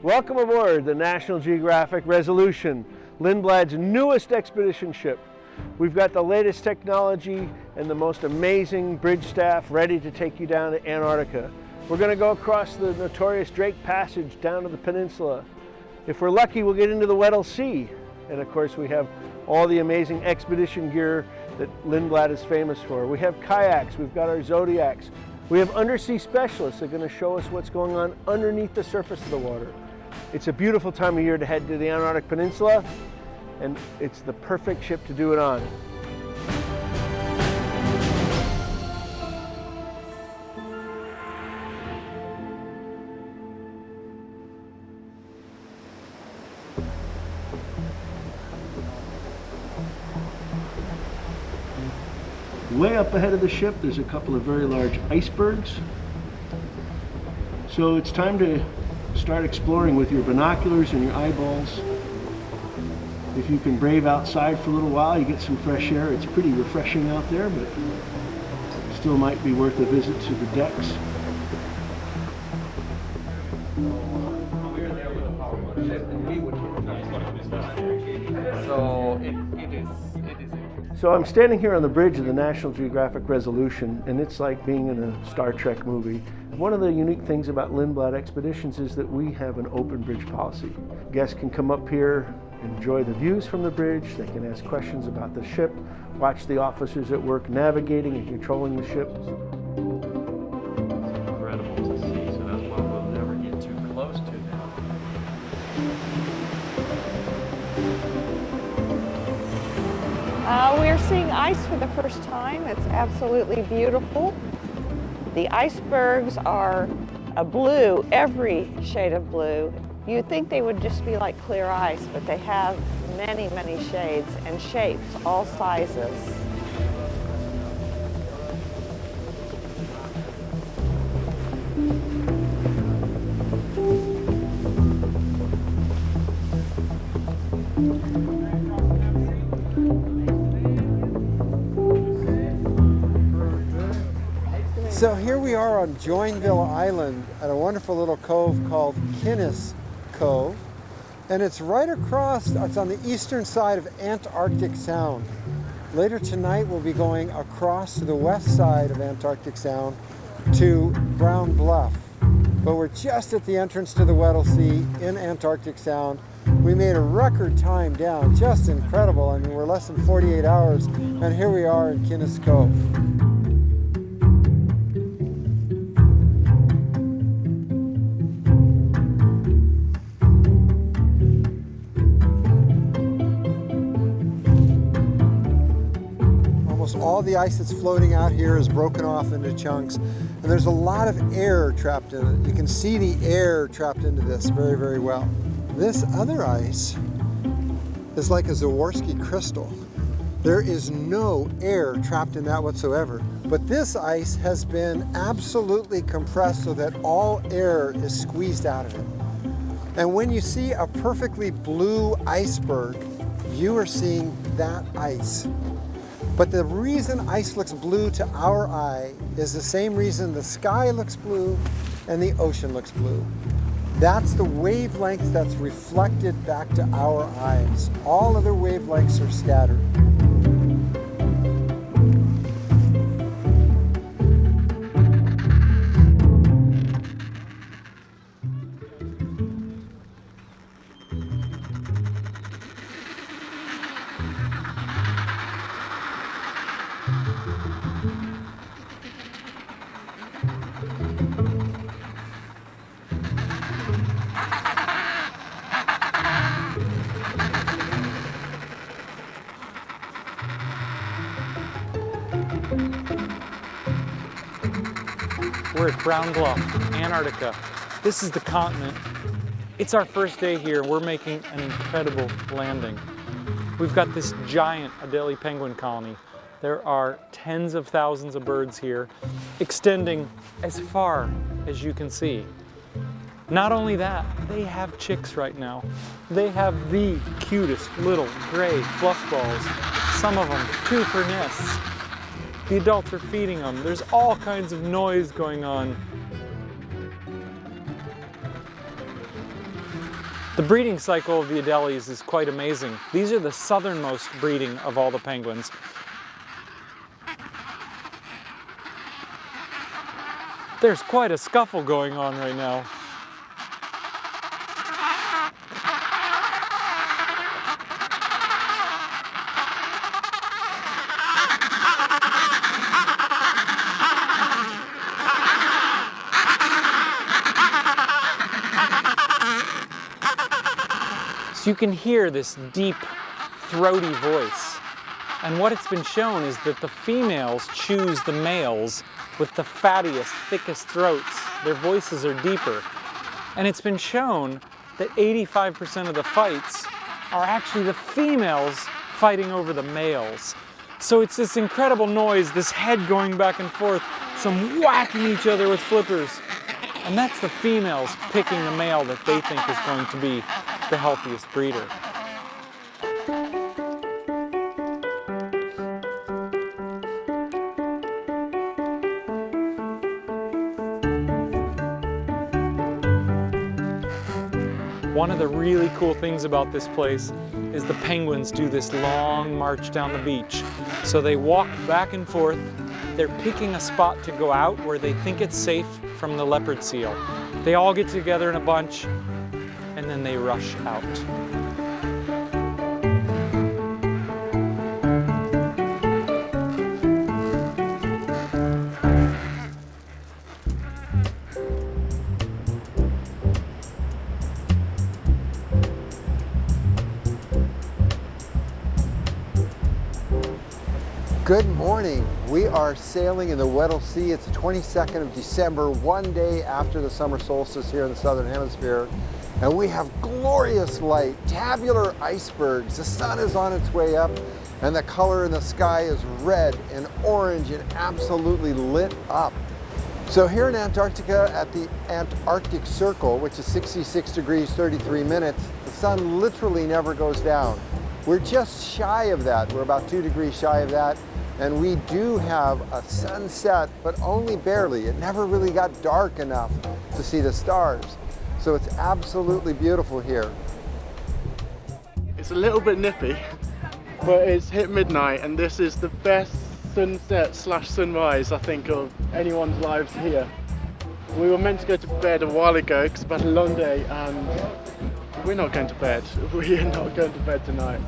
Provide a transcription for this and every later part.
Welcome aboard the National Geographic Resolution, Lindblad's newest expedition ship. We've got the latest technology and the most amazing bridge staff ready to take you down to Antarctica. We're going to go across the notorious Drake Passage down to the peninsula. If we're lucky, we'll get into the Weddell Sea. And of course, we have all the amazing expedition gear that Lindblad is famous for. We have kayaks, we've got our Zodiacs. We have undersea specialists that are going to show us what's going on underneath the surface of the water. It's a beautiful time of year to head to the Antarctic Peninsula, and it's the perfect ship to do it on. Way up ahead of the ship, there's a couple of very large icebergs. So it's time to start exploring with your binoculars and your eyeballs. If you can brave outside for a little while, you get some fresh air. It's pretty refreshing out there, but still might be worth a visit to the decks. So I'm standing here on the bridge of the National Geographic Resolution, and it's like being in a Star Trek movie. One of the unique things about Lindblad Expeditions is that we have an open bridge policy. Guests can come up here, enjoy the views from the bridge, they can ask questions about the ship, watch the officers at work navigating and controlling the ship. It's incredible to see, so that's why we'll never get too close to them. We're seeing ice for the first time. It's absolutely beautiful. The icebergs are a blue, every shade of blue. You'd think they would just be like clear ice, but they have many, many shades and shapes, all sizes. So here we are on Joinville Island at a wonderful little cove called Kinnis Cove. And it's right across, it's on the eastern side of Antarctic Sound. Later tonight we'll be going across to the west side of Antarctic Sound to Brown Bluff. But we're just at the entrance to the Weddell Sea in Antarctic Sound. We made a record time down, just incredible. I mean, we're less than 48 hours, and here we are in Kinnis Cove. All the ice that's floating out here is broken off into chunks, and there's a lot of air trapped in it. You can see the air trapped into this very, very well. This other ice is like a Swarovski crystal. There is no air trapped in that whatsoever. But this ice has been absolutely compressed so that all air is squeezed out of it. And when you see a perfectly blue iceberg, you are seeing that ice. But the reason ice looks blue to our eye is the same reason the sky looks blue and the ocean looks blue. That's the wavelength that's reflected back to our eyes. All other wavelengths are scattered. We're at Brown Bluff, Antarctica. This is the continent. It's our first day here. We're making an incredible landing. We've got this giant Adelie penguin colony. There are tens of thousands of birds here, extending as far as you can see. Not only that, they have chicks right now. They have the cutest little gray fluff balls. Some of them 2 per nest. The adults are feeding them. There's all kinds of noise going on. The breeding cycle of the Adelies is quite amazing. These are the southernmost breeding of all the penguins. There's quite a scuffle going on right now. So you can hear this deep, throaty voice. And what it's been shown is that the females choose the males with the fattiest, thickest throats. Their voices are deeper. And it's been shown that 85% of the fights are actually the females fighting over the males. So it's this incredible noise, this head going back and forth, some whacking each other with flippers. And that's the females picking the male that they think is going to be the healthiest breeder. One of the really cool things about this place is the penguins do this long march down the beach. So they walk back and forth. They're picking a spot to go out where they think it's safe from the leopard seal. They all get together in a bunch and then they rush out. Good morning. We are sailing in the Weddell Sea. It's the 22nd of December, one day after the summer solstice here in the Southern Hemisphere. And we have glorious light, tabular icebergs. The sun is on its way up and the color in the sky is red and orange and absolutely lit up. So here in Antarctica at the Antarctic Circle, which is 66 degrees 33 minutes, the sun literally never goes down. We're just shy of that. We're about 2 degrees shy of that. And we do have a sunset, but only barely. It never really got dark enough to see the stars. So it's absolutely beautiful here. It's a little bit nippy, but it's hit midnight and this is the best sunset slash sunrise I think of anyone's lives here. We were meant to go to bed a while ago because we've had a long day and we're not going to bed. We are not going to bed tonight.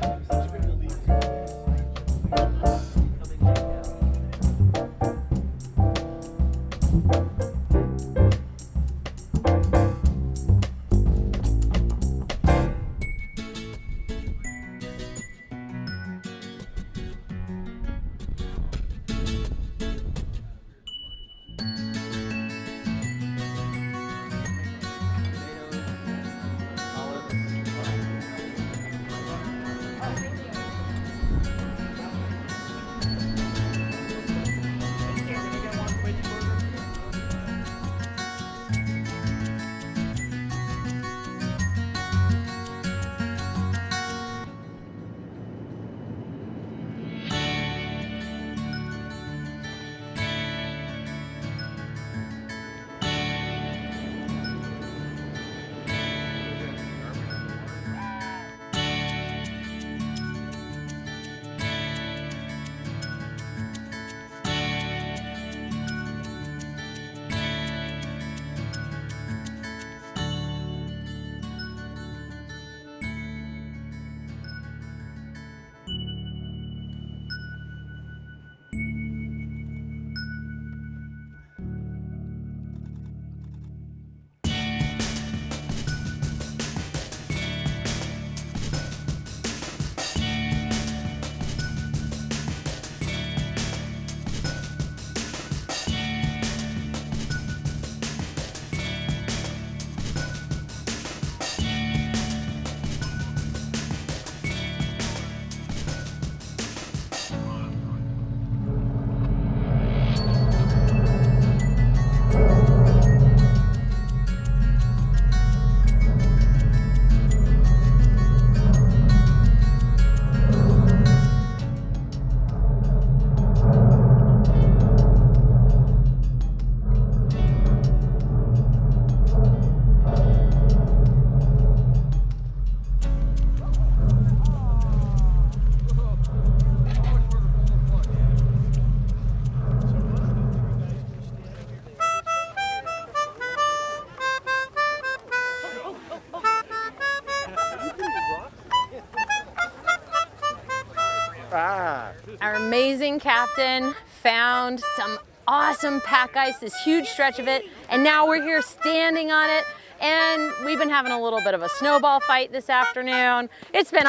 captain found some awesome pack ice, this huge stretch of it, and now we're here standing on it, and we've been having a little bit of a snowball fight this afternoon. It's been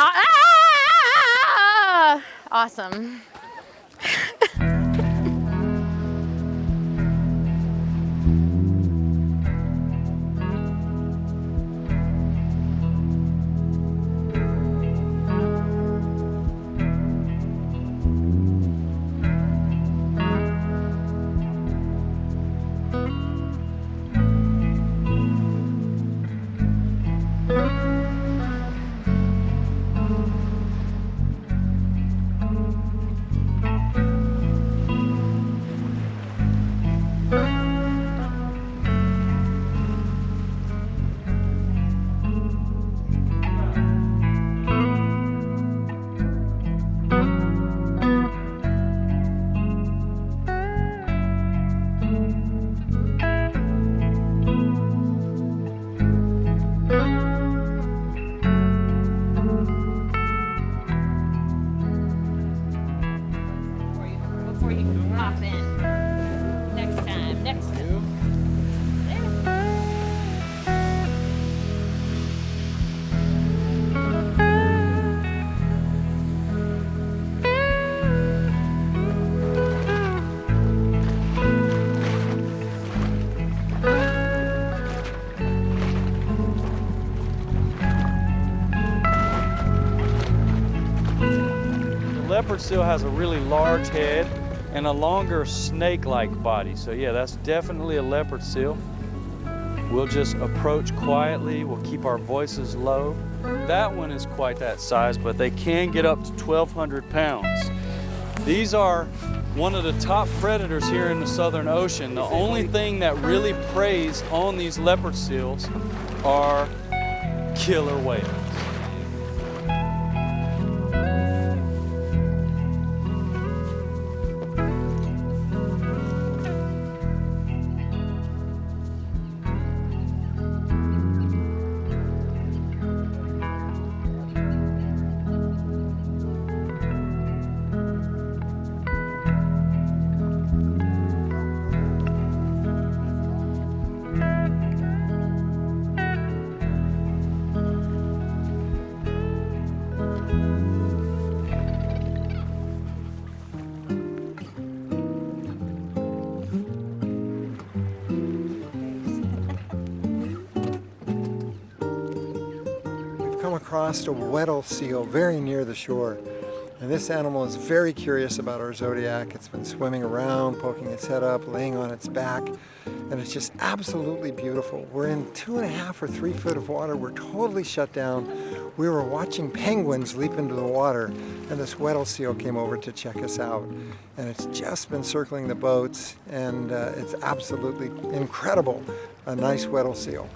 awesome. Leopard seal has a really large head and a longer snake-like body. So yeah, that's definitely a leopard seal. We'll just approach quietly. We'll keep our voices low. That one is quite that size, but they can get up to 1,200 pounds. These are one of the top predators here in the Southern Ocean. The only thing that really preys on these leopard seals are killer whales. Across a Weddell seal very near the shore. And this animal is very curious about our zodiac. It's been swimming around, poking its head up, laying on its back, and it's just absolutely beautiful. We're in 2.5 or 3 foot of water. We're totally shut down. We were watching penguins leap into the water, and this Weddell seal came over to check us out. And it's just been circling the boats, and it's absolutely incredible. A nice Weddell seal.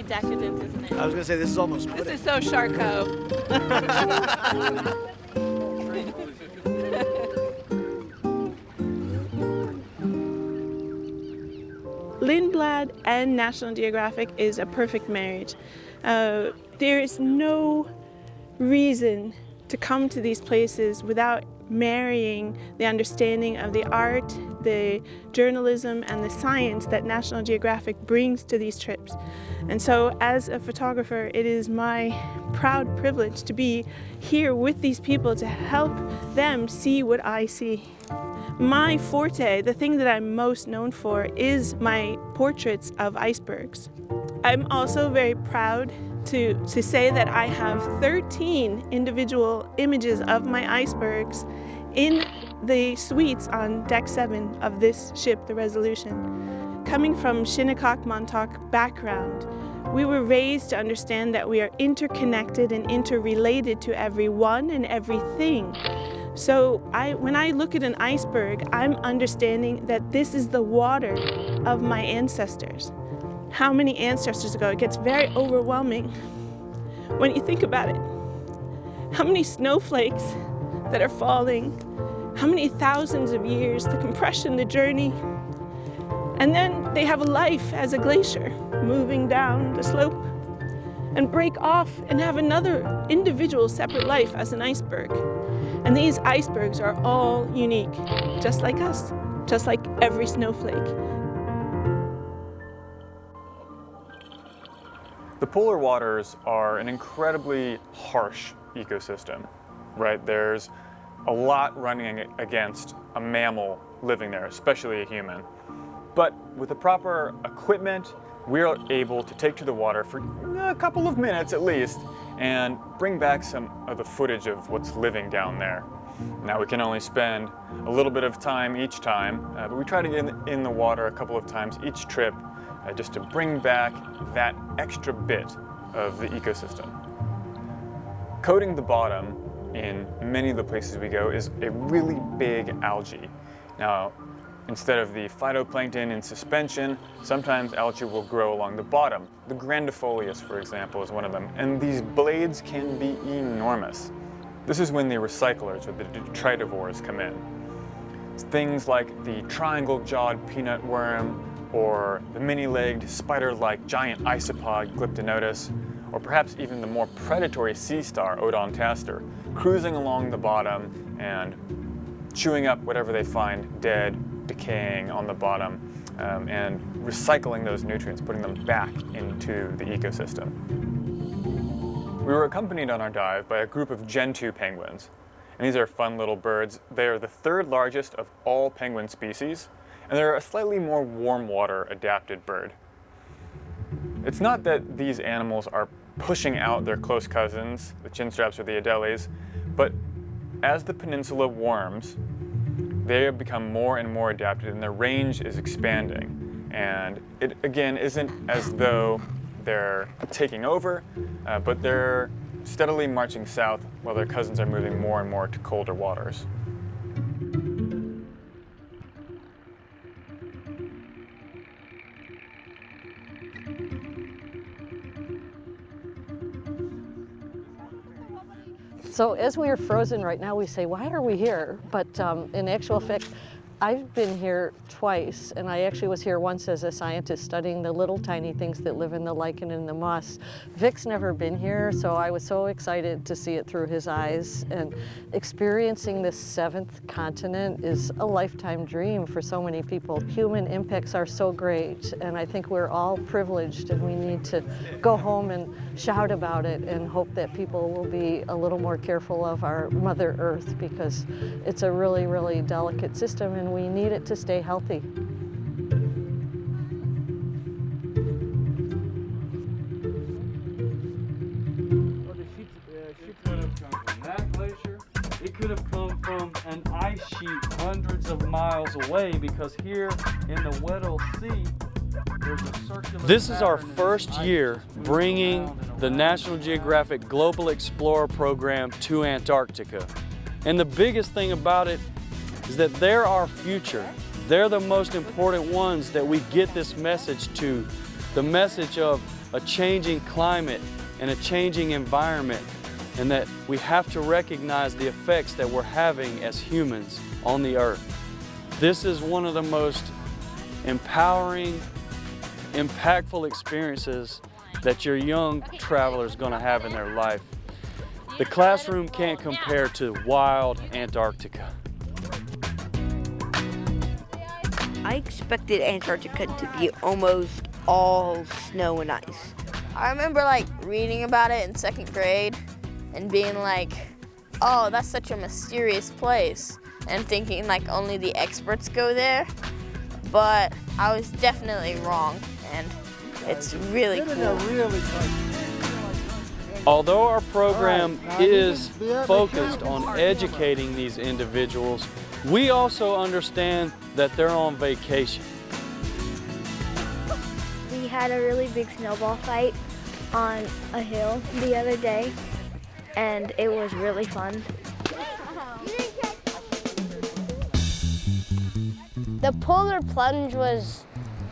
Decadent, isn't it? I was gonna say, this is almost pudding. This is so Charcot. Lindblad and National Geographic is a perfect marriage. There is no reason to come to these places without marrying the understanding of the art, the journalism, and the science that National Geographic brings to these trips. And so as a photographer, it is my proud privilege to be here with these people to help them see what I see. My forte, the thing that I'm most known for, is my portraits of icebergs. I'm also very proud to say that I have 13 individual images of my icebergs in the suites on deck 7 of this ship, the Resolution. Coming from Shinnecock Montauk background, we were raised to understand that we are interconnected and interrelated to everyone and everything. So when I look at an iceberg, I'm understanding that this is the water of my ancestors. How many ancestors ago? It gets very overwhelming when you think about it. How many snowflakes that are falling, how many thousands of years, the compression, the journey, and then they have a life as a glacier moving down the slope and break off and have another individual separate life as an iceberg. And these icebergs are all unique, just like us, just like every snowflake. The polar waters are an incredibly harsh ecosystem, right? There's a lot running against a mammal living there, especially a human. But with the proper equipment, we're able to take to the water for a couple of minutes at least and bring back some of the footage of what's living down there. Now we can only spend a little bit of time each time, but we try to get in the water a couple of times each trip just to bring back that extra bit of the ecosystem. Coating the bottom in many of the places we go is a really big algae. Now, instead of the phytoplankton in suspension, sometimes algae will grow along the bottom. The grandifolius, for example, is one of them, and these blades can be enormous. This is when the recyclers or the detritivores come in. It's things like the triangle-jawed peanut worm, or the many-legged, spider-like giant isopod Glyptonotus, or perhaps even the more predatory sea star Odontaster, cruising along the bottom and chewing up whatever they find dead, decaying on the bottom, and recycling those nutrients, putting them back into the ecosystem. We were accompanied on our dive by a group of Gen 2 penguins, and these are fun little birds. They are the third largest of all penguin species, and they're a slightly more warm water adapted bird. It's not that these animals are pushing out their close cousins, the chinstraps or the adelies, but as the peninsula warms, they have become more and more adapted and their range is expanding. And it, again, isn't as though they're taking over, but they're steadily marching south while their cousins are moving more and more to colder waters. So as we are frozen right now, we say, why are we here? But in actual fact, I've been here twice, and I actually was here once as a scientist studying the little tiny things that live in the lichen and the moss. Vic's never been here, so I was so excited to see it through his eyes. And experiencing this 7th continent is a lifetime dream for so many people. Human impacts are so great, and I think we're all privileged, and we need to go home and shout about it and hope that people will be a little more careful of our Mother Earth, because it's a really, really delicate system, and we need it to stay healthy. Well, the ship could have come from that glacier. It could have come from an ice sheet hundreds of miles away, because here in the Weddell Sea, there's a circular. This is our first year bringing the National Geographic Global Explorer program to Antarctica. And the biggest thing about it is that they're our future. They're the most important ones that we get this message to, the message of a changing climate and a changing environment, and that we have to recognize the effects that we're having as humans on the earth. This is one of the most empowering, impactful experiences that your young traveler is going to have in their life. The classroom can't compare to wild Antarctica. I expected Antarctica to be almost all snow and ice. I remember reading about it in 2nd grade and being like, oh, that's such a mysterious place, and thinking only the experts go there. But I was definitely wrong, and it's really cool. Although our program is focused on educating these individuals, we also understand that they're on vacation. We had a really big snowball fight on a hill the other day, and it was really fun. The polar plunge was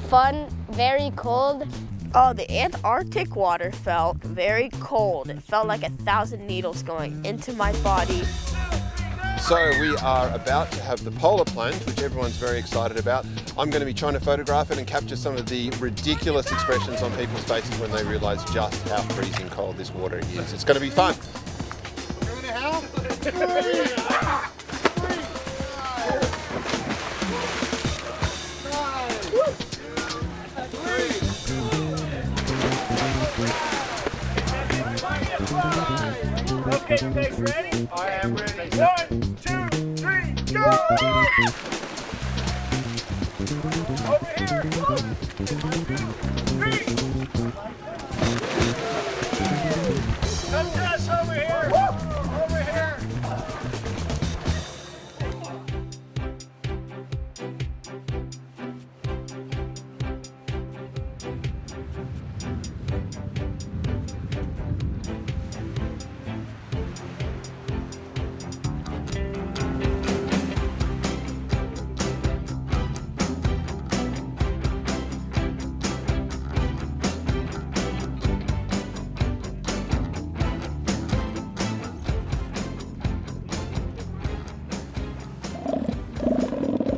fun, very cold. Oh, the Antarctic water felt very cold. It felt like 1,000 needles going into my body. So we are about to have the polar plunge, which everyone's very excited about. I'm going to be trying to photograph it and capture some of the ridiculous expressions on people's faces when they realise just how freezing cold this water is. It's going to be fun. Okay, you guys ready? I am ready. 1, 2, 3, go! Over here. 1, 2, 3. Come to us over here. Over here.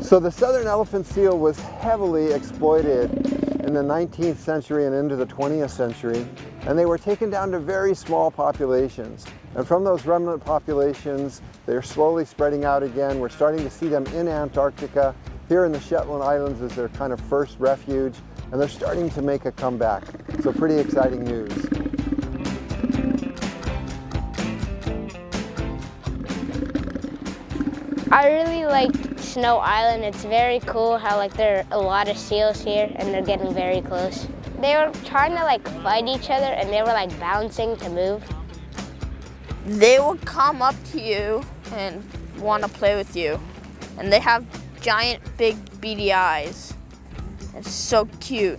So the southern elephant seal was heavily exploited in the 19th century and into the 20th century, and they were taken down to very small populations. And from those remnant populations, they're slowly spreading out again. We're starting to see them in Antarctica. Here in the Shetland Islands is their kind of first refuge, and they're starting to make a comeback. So pretty exciting news. I really like Snow Island. It's very cool how like there are a lot of seals here and they're getting very close. They were trying to like fight each other and they were like bouncing to move. They will come up to you and want to play with you. And they have giant big beady eyes. It's so cute.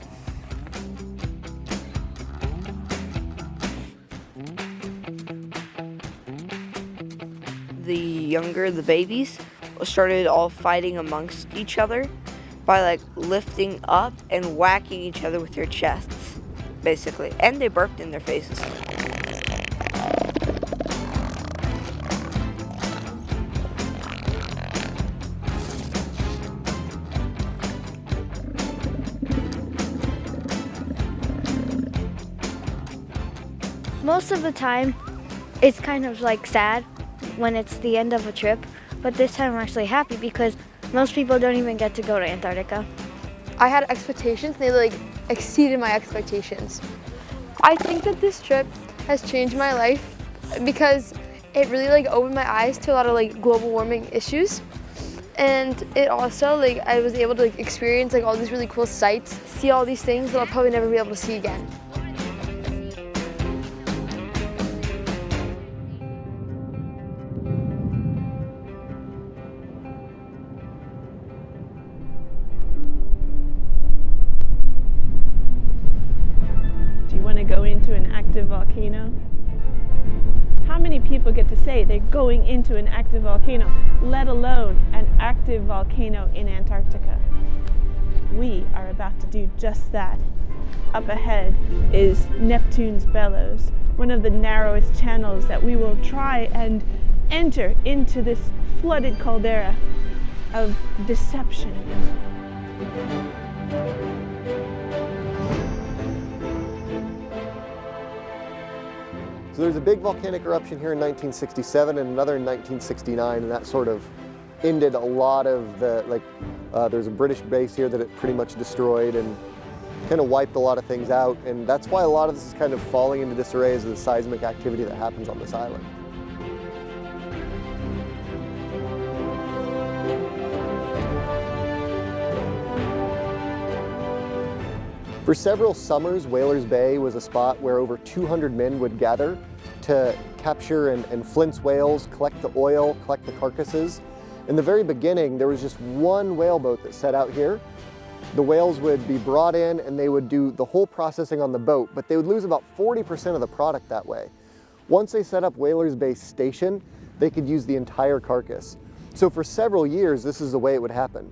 The younger the babies started all fighting amongst each other by like lifting up and whacking each other with their chests, basically. And they burped in their faces. Most of the time, it's kind of like sad when it's the end of a trip, but this time I'm actually happy because most people don't even get to go to Antarctica. I had expectations, and they like exceeded my expectations. I think that this trip has changed my life because it really like opened my eyes to a lot of like global warming issues. And it also like I was able to like experience like all these really cool sights, see all these things that I'll probably never be able to see again. Go into an active volcano? How many people get to say they're going into an active volcano, let alone an active volcano in Antarctica? We are about to do just that. Up ahead is Neptune's Bellows, one of the narrowest channels that we will try and enter into this flooded caldera of deception. So there's a big volcanic eruption here in 1967 and another in 1969, and that sort of ended a lot of the, there's a British base here that it pretty much destroyed and kind of wiped a lot of things out, and that's why a lot of this is kind of falling into disarray as the seismic activity that happens on this island. For several summers, Whalers Bay was a spot where over 200 men would gather to capture and flinch whales, collect the oil, collect the carcasses. In the very beginning, there was just one whaleboat that set out here. The whales would be brought in and they would do the whole processing on the boat, but they would lose about 40% of the product that way. Once they set up Whalers Bay Station, they could use the entire carcass. So for several years, this is the way it would happen.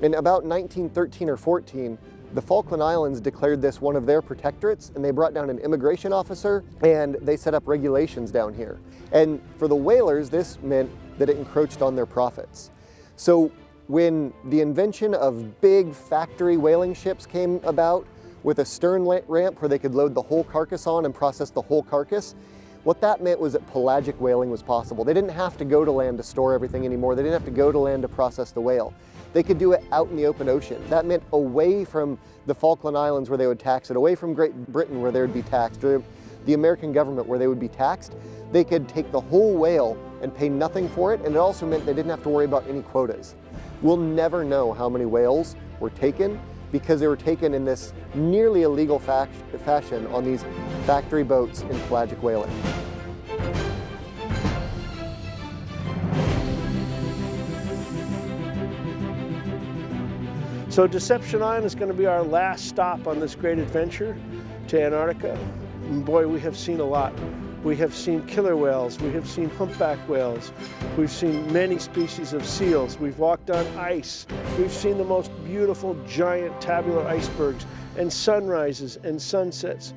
In about 1913 or 14, the Falkland Islands declared this one of their protectorates, and they brought down an immigration officer and they set up regulations down here. And for the whalers, this meant that it encroached on their profits. So when the invention of big factory whaling ships came about with a stern ramp where they could load the whole carcass on and process the whole carcass, what that meant was that pelagic whaling was possible. They didn't have to go to land to store everything anymore. They didn't have to go to land to process the whale. They could do it out in the open ocean. That meant away from the Falkland Islands where they would tax it, away from Great Britain where they would be taxed, or the American government where they would be taxed. They could take the whole whale and pay nothing for it, and it also meant they didn't have to worry about any quotas. We'll never know how many whales were taken because they were taken in this nearly illegal fashion on these factory boats in pelagic whaling. So Deception Island is going to be our last stop on this great adventure to Antarctica. And boy, we have seen a lot. We have seen killer whales, we have seen humpback whales, we've seen many species of seals, we've walked on ice, we've seen the most beautiful giant tabular icebergs and sunrises and sunsets.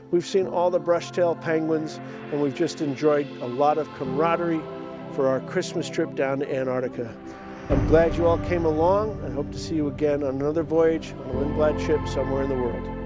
We've seen all the brush-tail penguins, and we've just enjoyed a lot of camaraderie for our Christmas trip down to Antarctica. I'm glad you all came along and hope to see you again on another voyage on a Lindblad ship somewhere in the world.